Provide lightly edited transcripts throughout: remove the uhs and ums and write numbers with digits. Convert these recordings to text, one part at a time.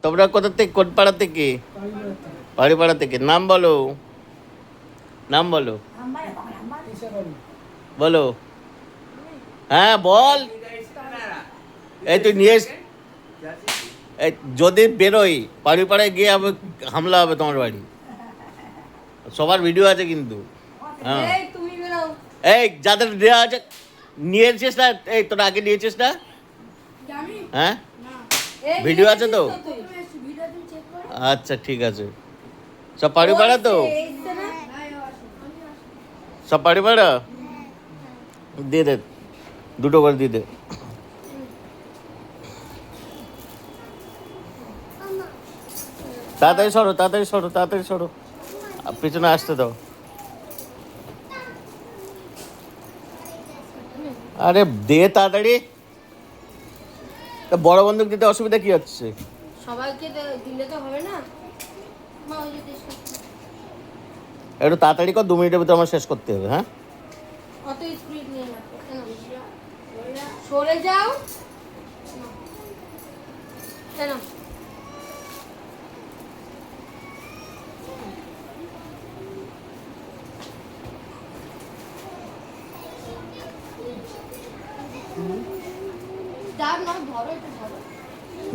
তোমরা কোথা থেকে, কোন পাড়া থেকে? বাড়িপাড়া থেকে। নাম বলো, নাম বলো, বলো। হ্যাঁ বল। এই তুই নিয়ে এই যদি বেরোই বাড়িপাড়ায় গিয়ে হামলা হবে তোমার বাড়ি। সবার ভিডিও আছে কিন্তু। হ্যাঁ এই যাদের দেওয়া আছে নিয়েছিস না? এই তোর আগে নিয়েছিস না? হ্যাঁ ভিডিও আছে তো? আচ্ছা ঠিক আছে। সব বাড়িপাড়া তো? সব বাড়িপাড়া? দিয়ে দে, দুটো করে দিয়ে দে। তাড়াতাড়ি সরো, তাড়াতাড়ি সরো, তাড়াতাড়ি সরো, পিছনে আসতে দাও। আরে দে তাড়াতাড়ি। বড় বন্দুক দিতে অসুবিধা কি হচ্ছে? সবাইকে দিলে তো হবে না। একটু তাড়াতাড়ি কর, 2 মিনিটের ভিতরে আমার শেষ করতে হবে। হ্যাঁ অত স্পিড নিয়ে না, সরে যাও কেন?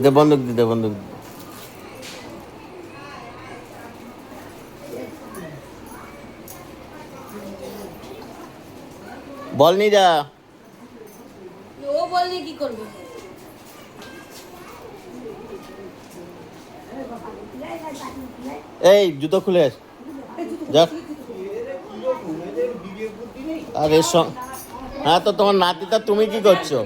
দে বন্দুক, দি দে বন্দুক। বল নিয়ে যা। ও বললে কি করবে? এই জুতো খুলে আস যা। আরে হ্যাঁ তো তোমার নাতিটা, তুমি কি করছো?